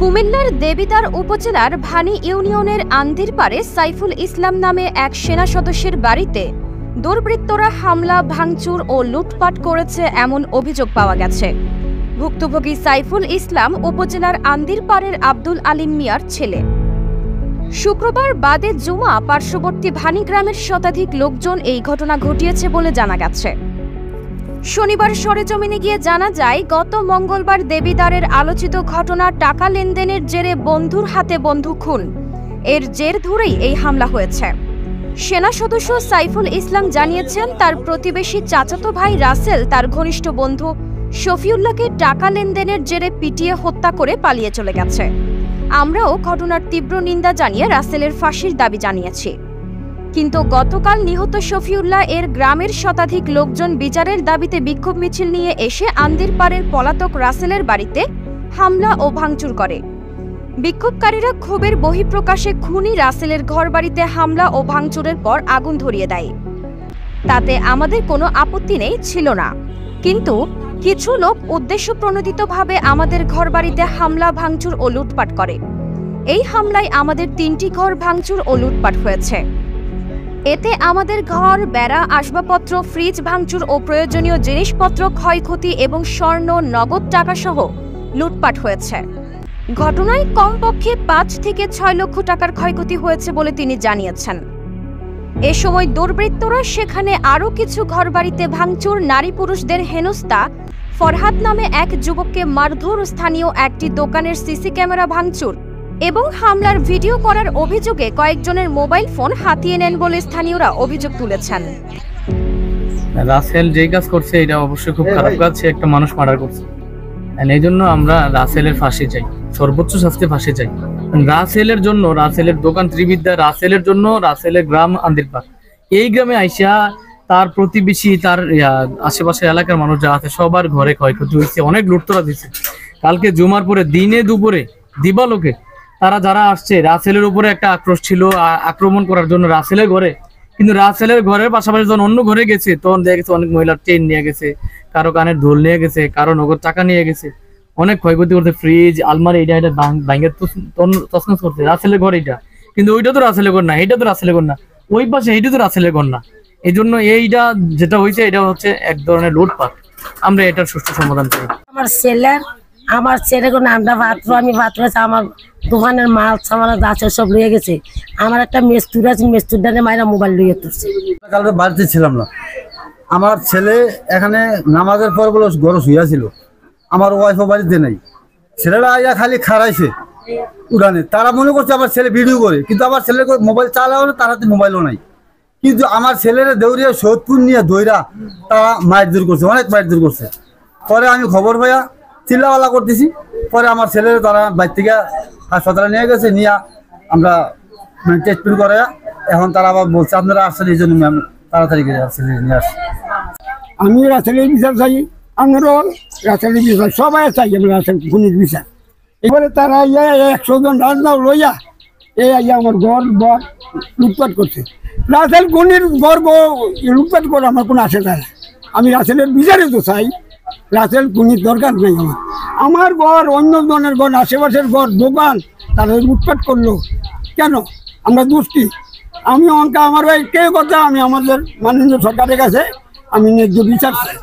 কুমিল্লার দেবিদ্বার উপজেলার ভানি ইউনিয়নের আন্দিরপাড়ে সাইফুল ইসলাম নামে এক সেনা সদস্যের বাড়িতে দুর্বৃত্তরা হামলা, ভাঙচুর ও লুটপাট করেছে এমন অভিযোগ পাওয়া গেছে। ভুক্তভোগী সাইফুল ইসলাম উপজেলার আন্দিরপাড়ের আব্দুল আলিম মিয়ার ছেলে। শুক্রবার বাদে জুমা পার্শ্ববর্তী ভানি গ্রামের শতাধিক লোকজন এই ঘটনা ঘটিয়েছে বলে জানা গেছে। শনিবার সরেজমিনে গিয়ে জানা যায়, গত মঙ্গলবার দেবিদ্বারের আলোচিত ঘটনা টাকা লেনদেনের জেরে বন্ধুর হাতে বন্ধু খুন, এর জের ধরেই এই হামলা হয়েছে। সেনা সদস্য সাইফুল ইসলাম জানিয়েছেন, তার প্রতিবেশী চাচাতো ভাই রাসেল তার ঘনিষ্ঠ বন্ধু শফিউল্লাহকে টাকা লেনদেনের জেরে পিটিয়ে হত্যা করে পালিয়ে চলে গেছে। আমরাও ঘটনার তীব্র নিন্দা জানিয়ে রাসেলের ফাঁসির দাবি জানিয়েছি। কিন্তু গতকাল নিহত শফিউল্লাহ এর গ্রামের শতাধিক লোকজন বিচারের দাবিতে বিক্ষোভ মিছিল নিয়ে এসে আন্দিরপাড়ের পলাতক রাসেলের বাড়িতে হামলা ও ভাঙচুর করে। বিক্ষোভকারীরা ক্ষোভের বহিঃপ্রকাশে খুনি রাসেলের ঘরবাড়িতে হামলা ও ভাঙচুরের পর আগুন ধরিয়ে দেয়। তাতে আমাদের কোনো আপত্তি নেই ছিল না, কিন্তু কিছু লোক উদ্দেশ্যপ্রণোদিতভাবে আমাদের ঘরবাড়িতে হামলা, ভাঙচুর ও লুটপাট করে। এই হামলায় আমাদের 3টি ঘর ভাঙচুর ও লুটপাট হয়েছে। এতে আমাদের ঘর, বেড়া, আসবাবপত্র, ফ্রিজ ভাঙচুর ও প্রয়োজনীয় জিনিসপত্র ক্ষয়ক্ষতি এবং স্বর্ণ, নগদ টাকা সহ লুটপাট হয়েছে। ঘটনায় কমপক্ষে 5 থেকে 6 লক্ষ টাকার ক্ষয়ক্ষতি হয়েছে বলে তিনি জানিয়েছেন। এ সময় দুর্বৃত্তরা সেখানে আরও কিছু ঘরবাড়িতে ভাঙচুর, নারী পুরুষদের হেনস্থা, ফরহাদ নামে এক যুবককে মারধর, স্থানীয় একটি দোকানের সিসি ক্যামেরা ভাঙচুর এবং হামলার ভিডিও করার অভিযোগে কয়েকজনের মোবাইল ফোন হাতিয়ে নেন বলে স্থানীয়রা অভিযোগ তুলেছেন। রাসেল যে কাজ করছে এটা অবশ্যই খুব খারাপ কাজ, সে একটা মানুষ মার্ডার করছে। এই জন্য আমরা রাসেলের ফাঁসি চাই, সর্বোচ্চ শাস্তি ফাঁসি চাই। রাসেলের জন্য, রাসেলের দোকান ত্রিবিদ্যা, রাসেলের জন্য, রাসেলের গ্রাম আন্দিরপাড়, এই গ্রামে আইসা তার প্রতিবেশী, তার আশেপাশের এলাকার মানুষ যা আছে সবার ঘরে ক্ষয়ক্ষতি হয়েছে, অনেক লুটতরাজ হয়েছে। কালকে জুমার পরে দিনে দুপুরে দিবালোকে তারা যারা আসছে, রাসেলের উপরে একটা আক্রোশ ছিল আক্রমণ করার জন্য রাসেলের ঘরে। কিন্তু রাসেলের ঘরের পাশাপাশি যখন অন্য ঘরে গেছে তখন দেখা গেছে অনেক মহিলার চেইন নিয়ে গেছে, কারো কানের ঢোল নিয়ে গেছে, কারো নগদ টাকা নিয়ে গেছে, অনেক ক্ষয়ক্ষতি করছে। ফ্রিজ, আলমারি এটা ভাঙে তছনছ করছে রাসেলের ঘর এটা। কিন্তু ওইটা তো রাসেলের ঘর না, এইটা তো রাসেলের ঘর না, ওই পাশে এইটা তো রাসেলের ঘর না। এই জন্য এইটা যেটা হয়েছে এটা হচ্ছে এক ধরনের লুটপাট। আমরা এটার সুষ্ঠু সমাধান চাই। আমার ছেলে কোনো আমরা আমি ভাত রয়েছে, আমার দোকানের মাল সামান আছে সব লুয়ে গেছে। আমার একটা মেস্তুর আছে, মেস্তুরটানে মায়েরা মোবাইল লুয়ে তুলছে। কালকে বাড়িতে ছিলাম না, আমার ছেলে এখানে নামাজের পর বলে গরম শুয়েছিল, আমার ওয়াইফও বাড়িতে নেই। ছেলেরা আইয়া খালি খারাইছে উড়ানে, তারা মনে করছে আমার ছেলে ভিডিও করে, কিন্তু আমার ছেলে মোবাইল চালাও না, তার হাতে মোবাইলও নাই। কিন্তু আমার ছেলেরা দৌড়িয়ে সোদপুর নিয়ে দৌড়া তারা মায়ের দূর করছে, অনেক মায়ের দূর করছে। পরে আমি খবর পাইয়া চিল্লাওয়ালা করতেছি, পরে আমার ছেলেরা তারা বাইর থেকে হাসপাতালে নিয়ে গেছে, নিয়ে আমরা ট্রিটমেন্ট করে এখন তারা আবার বলছে আপনারা আসছেন, এই জন্য আমি তাড়াতাড়ি করে ছেলে নিয়ে আসছি। আমি রাসেলের বিচার চাই, আমরাও রাসেলের বিচার, সবাই চাই আমরা রাসেল খুনির বিচার। এবারে তারা 100 জন রাজনাও লইয়া আমার ঘর বর লুটপাট করছে। রাসেল খুনির ঘর লুটপাট করে আমার কোনো আসে যায় না। আমি রাসেলের বিচারে তো চাই, রাসেল খুনির দরকার নেই। আমার ঘর, অন্য জনের ঘর, আশেপাশের ঘর, দোকান তারা লুটপাট করলো কেন? আমরা দুষ্টি। আমি অঙ্কা আমার ভাই কে কথা, আমি আমাদের মাননীয় সরকারের কাছে আমি ন্যায্য বিচার চাই।